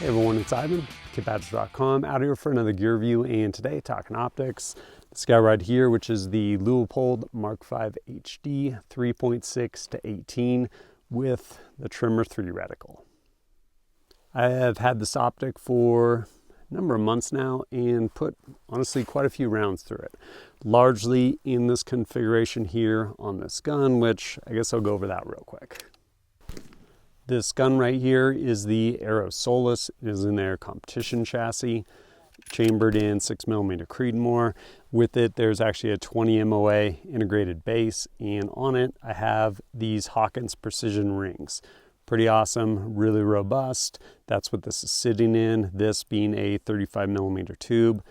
Hey everyone, it's Ivan, kitbadgets.com, out here for another gear review, and today talking optics. This guy right here, which is the Leupold Mk5 HD 3.6 to 18 with the Tremmor 3 reticle. I have had this optic for a number of months now and put, honestly, quite a few rounds through it. Largely in this configuration here on this gun, which I guess I'll go over that real quick. This gun right here is the Aero Solus. It is in their competition chassis, chambered in 6mm Creedmoor. With it, there's actually a 20 MOA integrated base, and on it, I have these Hawkins precision rings. Pretty awesome, really robust. That's what this is sitting in, this being a 35mm tube.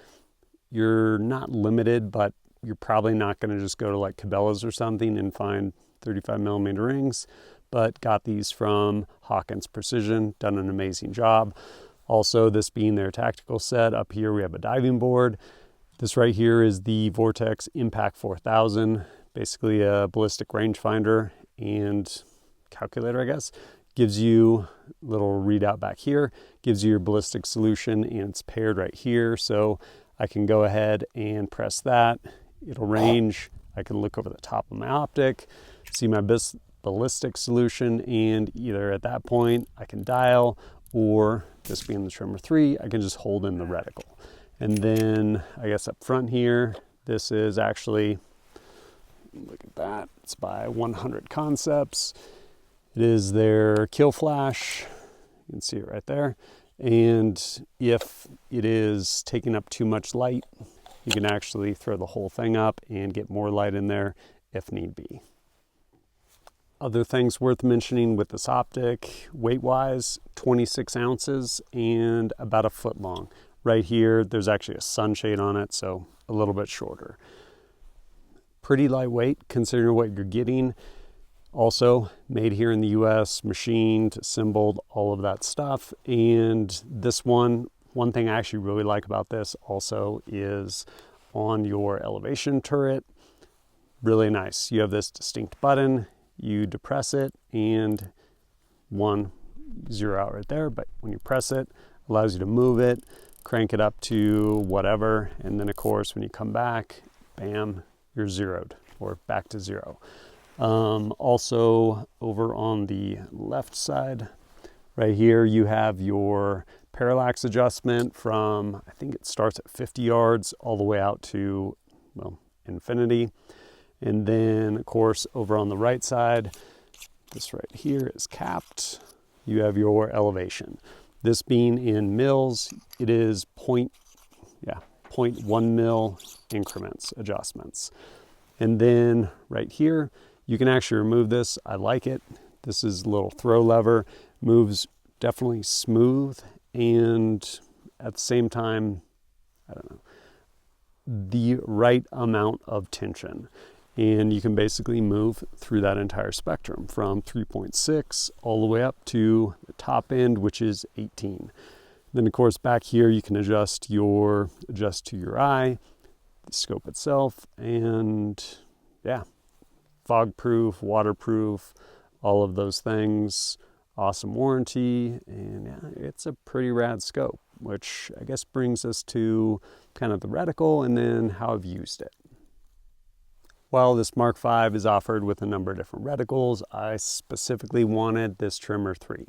You're not limited, but you're probably not going to just go to like Cabela's or something and find 35mm rings. But got these from Hawkins Precision, done an amazing job. Also, this being their tactical set, up here we have a diving board. This right here is the Vortex Impact 4000, basically a ballistic rangefinder and calculator, I guess. Gives you a little readout back here, gives you your ballistic solution, and it's paired right here. So I can go ahead and press that. It'll range. I can look over the top of my optic, see my ballistic solution, and either at that point I can dial, or this being the Tremmor 3, I can just hold in the reticle. And then I guess up front here, this is actually, look at that, it's by 100 Concepts. It is their kill flash, you can see it right there. And if it is taking up too much light, you can actually throw the whole thing up and get more light in there if need be. Other things worth mentioning with this optic, weight-wise, 26 ounces and about a foot long. Right here, there's actually a sunshade on it, so a little bit shorter. Pretty lightweight considering what you're getting. Also, made here in the US, machined, assembled, all of that stuff. And this one thing I actually really like about this also is on your elevation turret. Really nice. You have this distinct button. You depress it and 0 out right there, but when you press it, allows you to move it, crank it up to whatever, and then of course when you come back, bam, you're zeroed or back to 0. Also over on the left side right here, you have your parallax adjustment from, I think it starts at 50 yards all the way out to, well, infinity. And then, of course, over on the right side, this right here is capped. You have your elevation. This being in mils, it is 0.1 mil increments, adjustments. And then right here, you can actually remove this. I like it. This is a little throw lever, moves definitely smooth, and at the same time, I don't know, the right amount of tension. And you can basically move through that entire spectrum from 3.6 all the way up to the top end, which is 18. Then of course back here you can adjust to your eye, the scope itself, and yeah, fog proof, waterproof, all of those things. Awesome warranty, and yeah, it's a pretty rad scope, which I guess brings us to kind of the reticle and then how I've used it. While this Mk5 is offered with a number of different reticles, I specifically wanted this Tremmor 3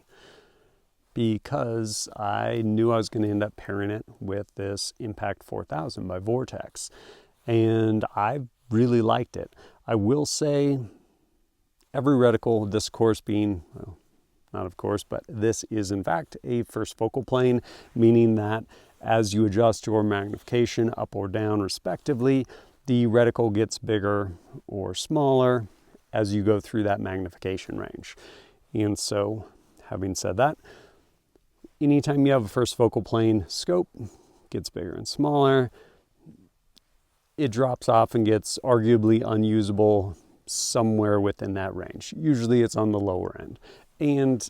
because I knew I was going to end up pairing it with this Impact 4000 by Vortex, and I really liked it. I will say every reticle, this of course being, well, not of course, but this is in fact a first focal plane, meaning that as you adjust your magnification up or down respectively, the reticle gets bigger or smaller as you go through that magnification range. And so, having said that, anytime you have a first focal plane scope, gets bigger and smaller, it drops off and gets arguably unusable somewhere within that range. Usually it's on the lower end. And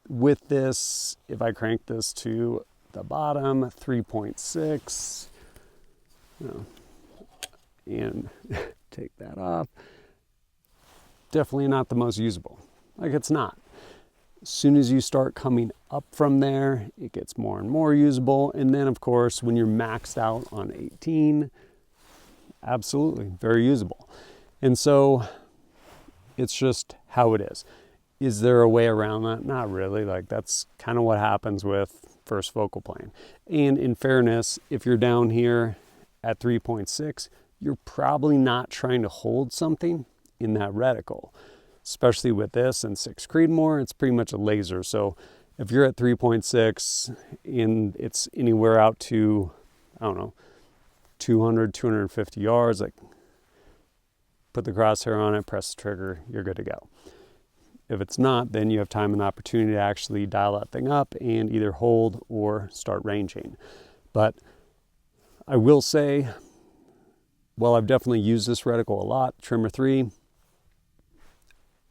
with this, if I crank this to the bottom, 3.6, and take that off, definitely not the most usable. Like, it's not. As soon as you start coming up from there, it gets more and more usable. And then of course, when you're maxed out on 18, absolutely very usable. And so it's just how it is. Is there a way around that? Not really. Like, that's kind of what happens with first focal plane. And in fairness, if you're down here at 3.6, you're probably not trying to hold something in that reticle. Especially with this and 6 Creedmoor, it's pretty much a laser. So if you're at 3.6 and it's anywhere out to, I don't know, 200, 250 yards, like, put the crosshair on it, press the trigger, you're good to go. If it's not, then you have time and opportunity to actually dial that thing up and either hold or start ranging. But I will say, well, I've definitely used this reticle a lot, Tremmor 3.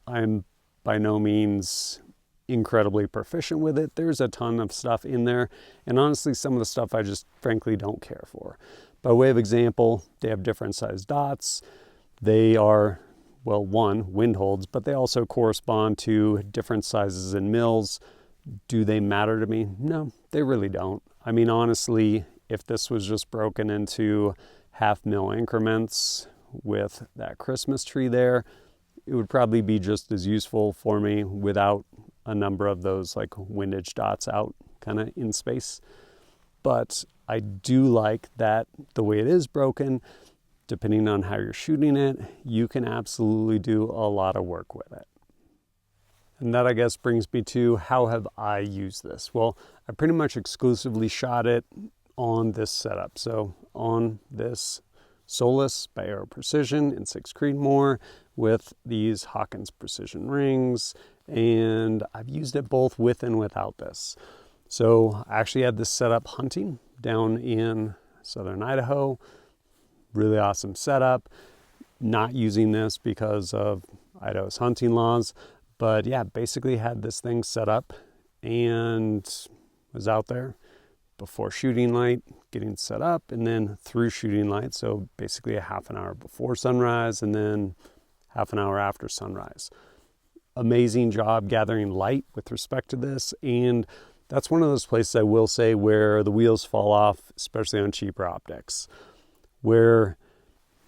I'm by no means incredibly proficient with it. There's a ton of stuff in there, and honestly, some of the stuff I just frankly don't care for. By way of example, they have different size dots. They are, well, one, wind holds, but they also correspond to different sizes in mils. Do they matter to me? No, they really don't. I mean, honestly, if this was just broken into 1/2 mil increments with that Christmas tree there, it would probably be just as useful for me without a number of those like windage dots out kind of in space. But I do like that the way it is broken, depending on how you're shooting it, you can absolutely do a lot of work with it. And that, I guess, brings me to how have I used this? Well, I pretty much exclusively shot it on this setup. So on this Solus by Aero Precision in 6 Creedmoor with these Hawkins precision rings, and I've used it both with and without this. So I actually had this set up hunting down in southern Idaho. Really awesome setup. Not using this because of Idaho's hunting laws, but yeah, basically had this thing set up and was out there before shooting light, getting set up, and then through shooting light. So basically a half an hour before sunrise and then half an hour after sunrise. Amazing job gathering light with respect to this. And that's one of those places I will say where the wheels fall off, especially on cheaper optics, where,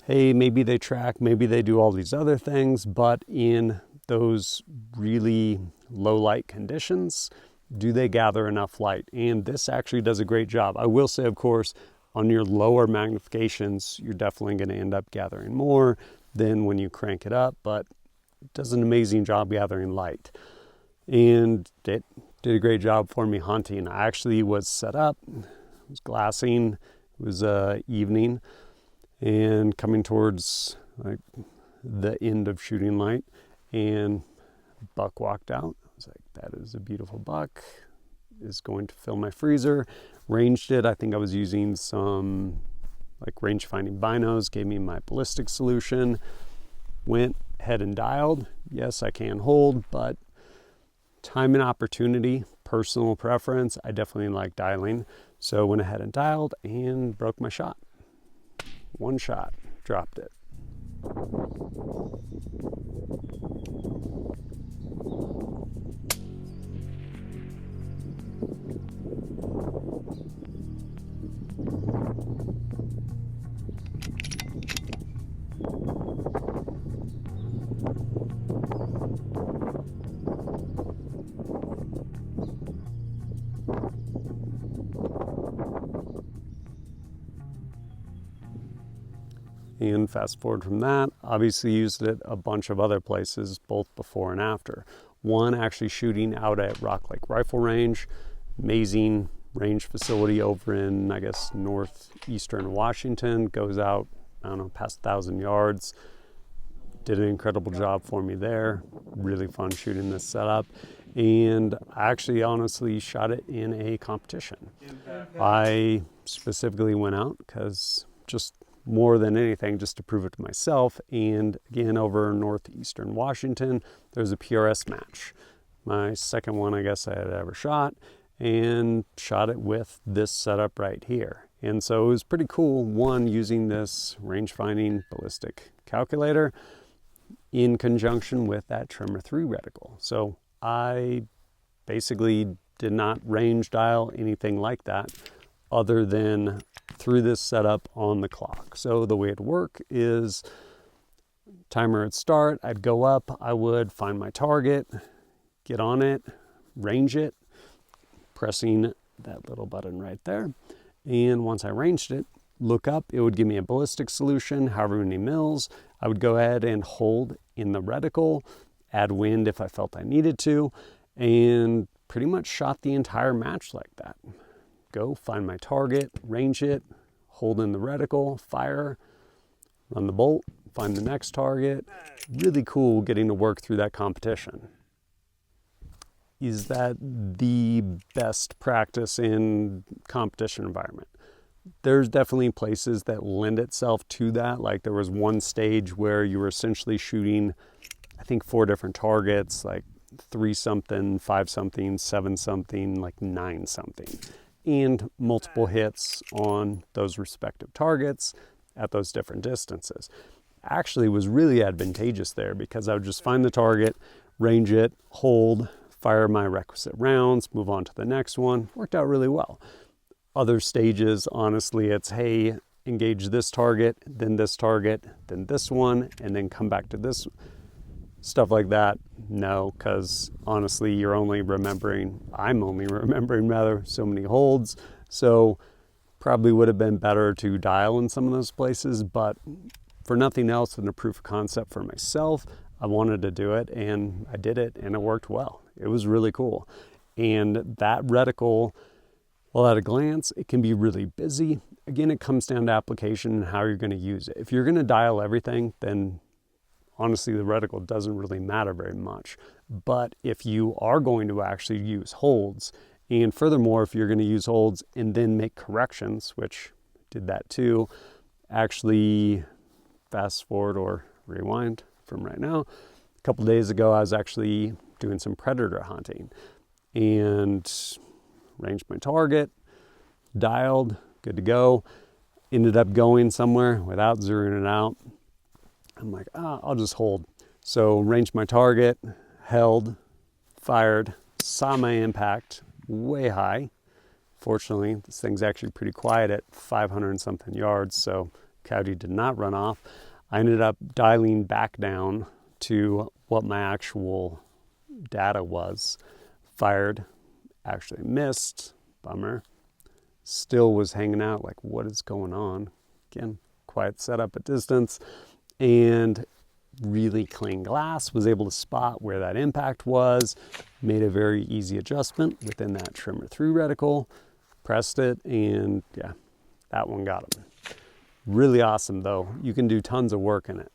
hey, maybe they track, maybe they do all these other things, but in those really low light conditions, do they gather enough light? And this actually does a great job. I will say, of course, on your lower magnifications, you're definitely going to end up gathering more than when you crank it up, but it does an amazing job gathering light. And it did a great job for me hunting. I actually was set up, was glassing, it was evening, and coming towards like the end of shooting light, and a buck walked out. I was like, that is a beautiful buck, is going to fill my freezer. Ranged it. I think I was using some like range finding binos, gave me my ballistic solution, went ahead and dialed. Yes, I can hold, but time and opportunity, personal preference, I definitely like dialing. So went ahead and dialed and broke my shot. One shot, dropped it. And fast forward from that, obviously used it a bunch of other places, both before and after. One, actually shooting out at Rock Lake Rifle Range, amazing range facility over in, I guess, northeastern Washington, goes out, I don't know, past 1,000 yards. Did an incredible job for me there. Really fun shooting this setup. And I actually honestly shot it in a competition. I specifically went out because just more than anything, just to prove it to myself. And again, over northeastern Washington, there's a PRS match. My second one, I guess, I had ever shot, and shot it with this setup right here. And so it was pretty cool, one, using this range finding ballistic calculator in conjunction with that Tremmor 3 reticle. So I basically did not range dial anything like that other than through this setup on the clock. So the way it worked is timer at start, I'd go up, I would find my target, get on it, range it, pressing that little button right there. And once I ranged it, look up, it would give me a ballistic solution, however many mils. I would go ahead and hold in the reticle, add wind if I felt I needed to, and pretty much shot the entire match like that. Go find my target, range it, hold in the reticle, fire, run the bolt, find the next target. Really cool getting to work through that competition. Is that the best practice in competition environment? There's definitely places that lend itself to that. Like there was one stage where you were essentially shooting, I think 4 different targets, like 3 something, 5 something, 7 something, like 9 something, and multiple hits on those respective targets at those different distances. Actually was really advantageous there because I would just find the target, range it, hold, fire my requisite rounds, move on to the next one. Worked out really well. Other stages, honestly, it's, hey, engage this target, then this target, then this one, and then come back to this. Stuff like that, no, because honestly, I'm only remembering rather, so many holds. So probably would have been better to dial in some of those places, but for nothing else than a proof of concept for myself, I wanted to do it, and I did it, and it worked well. It was really cool. And that reticle, well, at a glance, it can be really busy. Again, it comes down to application and how you're going to use it. If you're going to dial everything, then honestly, the reticle doesn't really matter very much. But if you are going to actually use holds, and furthermore, if you're going to use holds and then make corrections, which did that too, actually fast forward or rewind from right now. A couple days ago, I was actually doing some predator hunting and ranged my target, dialed, good to go. Ended up going somewhere without zeroing it out. I'm like, I'll just hold. So ranged my target, held, fired, saw my impact way high. Fortunately, this thing's actually pretty quiet at 500 and something yards, so coyote did not run off. I ended up dialing back down to what my actual data was. Fired, actually missed, bummer. Still was hanging out like, what is going on? Again, quiet setup at distance, and really clean glass. Was able to spot where that impact was, made a very easy adjustment within that Tremmor through reticle, pressed it, and yeah, that one got him. Really awesome though. You can do tons of work in it.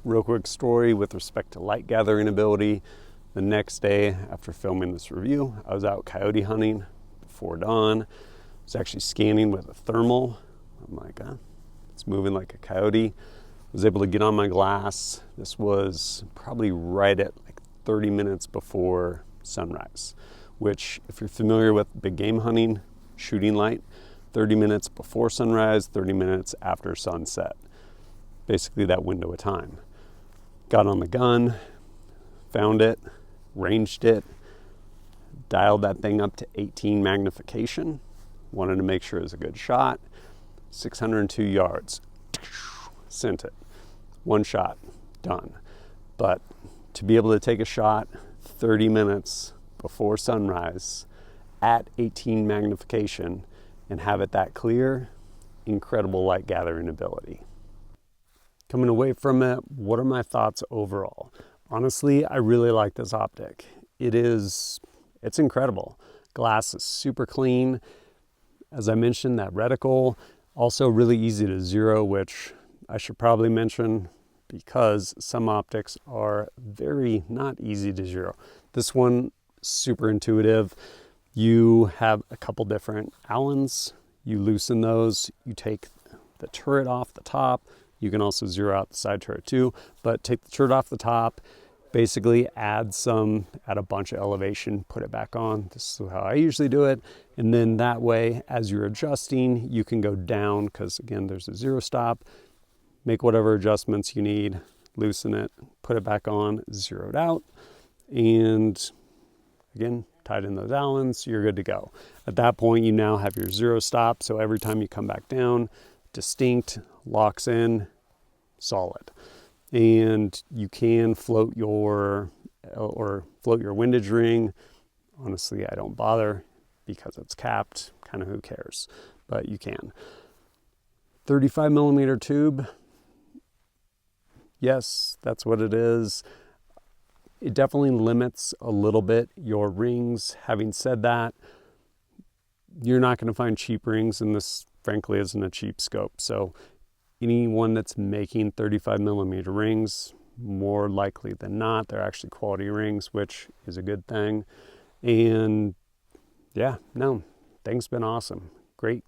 Real quick story with respect to light gathering ability. The next day after filming this review, I was out coyote hunting before dawn. I was actually scanning with a thermal. I'm like, it's moving like a coyote. Was able to get on my glass. This was probably right at like 30 minutes before sunrise, which if you're familiar with big game hunting, shooting light, 30 minutes before sunrise, 30 minutes after sunset. Basically that window of time. Got on the gun, found it, ranged it, dialed that thing up to 18 magnification. Wanted to make sure it was a good shot. 602 yards. Sent it. One shot, done. But to be able to take a shot 30 minutes before sunrise at 18 magnification and have it that clear, incredible light gathering ability. Coming away from it, what are my thoughts overall? Honestly, I really like this optic. It's incredible. Glass is super clean. As I mentioned, that reticle, also really easy to zero, which I should probably mention because some optics are very not easy to zero. This one, super intuitive. You have a couple different Allens. You loosen those. You take the turret off the top. You can also zero out the side turret too, but take the turret off the top, basically add a bunch of elevation, put it back on. This is how I usually do it. And then that way, as you're adjusting, you can go down because again, there's a zero stop, make whatever adjustments you need, loosen it, put it back on, zero it out. And Again, tight in those Allens, you're good to go. At that point, you now have your zero stop, so every time you come back down, distinct, locks in, solid. And you can float your windage ring. Honestly, I don't bother because it's capped, kind of who cares, but you can. 35 millimeter tube, yes, that's what it is. It definitely limits a little bit your rings. Having said that, you're not going to find cheap rings, and this frankly isn't a cheap scope. So anyone that's making 35 millimeter rings, more likely than not, they're actually quality rings, which is a good thing. And yeah, no, thing's been awesome. Great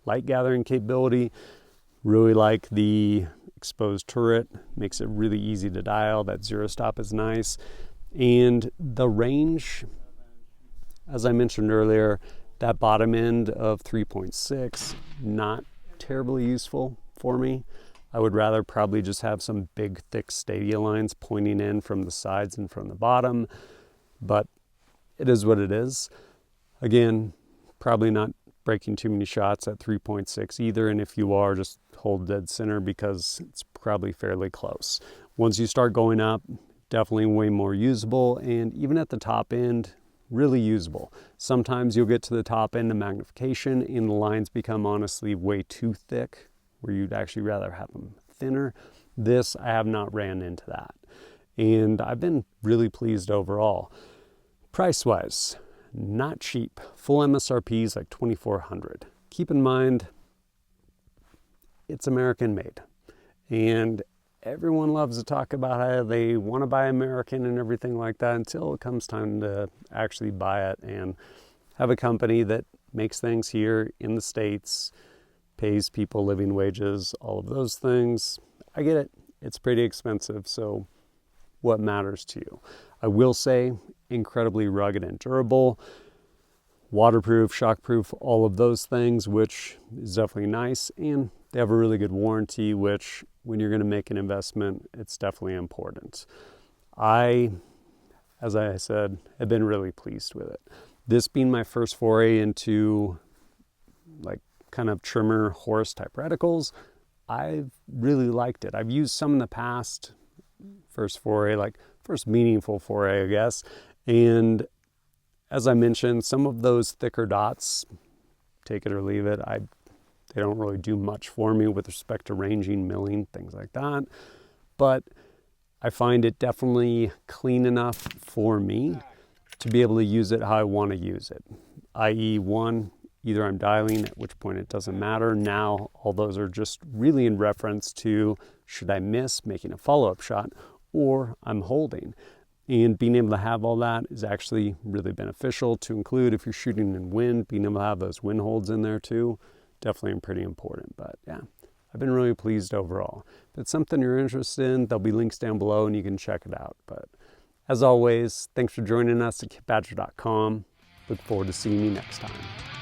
light gathering capability. Really like the exposed turret, makes it really easy to dial. That zero stop is nice. And the range, as I mentioned earlier, that bottom end of 3.6, not terribly useful for me. I would rather probably just have some big, thick stadia lines pointing in from the sides and from the bottom, but it is what it is. Again, probably not breaking too many shots at 3.6 either, and if you are, just hold dead center because it's probably fairly close. Once you start going up, definitely way more usable, and even at the top end, really usable. Sometimes you'll get to the top end of magnification and the lines become honestly way too thick, where you'd actually rather have them thinner. This, I have not ran into that, and I've been really pleased overall. Price-wise, not cheap. Full MSRP is like $2,400. Keep in mind, it's American made. And everyone loves to talk about how they want to buy American and everything like that until it comes time to actually buy it and have a company that makes things here in the States, pays people living wages, all of those things. I get it. It's pretty expensive, so what matters to you? I will say, incredibly rugged and durable, waterproof, shockproof, all of those things, which is definitely nice. And they have a really good warranty, which when you're going to make an investment, it's definitely important. I, as I said, have been really pleased with it. This being my first foray into like kind of Tremmor horse type reticles, I've really liked it. I've used some in the past, first meaningful foray, I guess. And as I mentioned, some of those thicker dots, take it or leave it, they don't really do much for me with respect to ranging, milling, things like that. But I find it definitely clean enough for me to be able to use it how I want to use it. i.e. one, either I'm dialing, at which point it doesn't matter. Now, all those are just really in reference to, should I miss making a follow-up shot, or I'm holding. And being able to have all that is actually really beneficial to include if you're shooting in wind, being able to have those wind holds in there too, definitely pretty important. But yeah, I've been really pleased overall. If it's something you're interested in, there'll be links down below and you can check it out. But as always, thanks for joining us at kitbadger.com. Look forward to seeing you next time.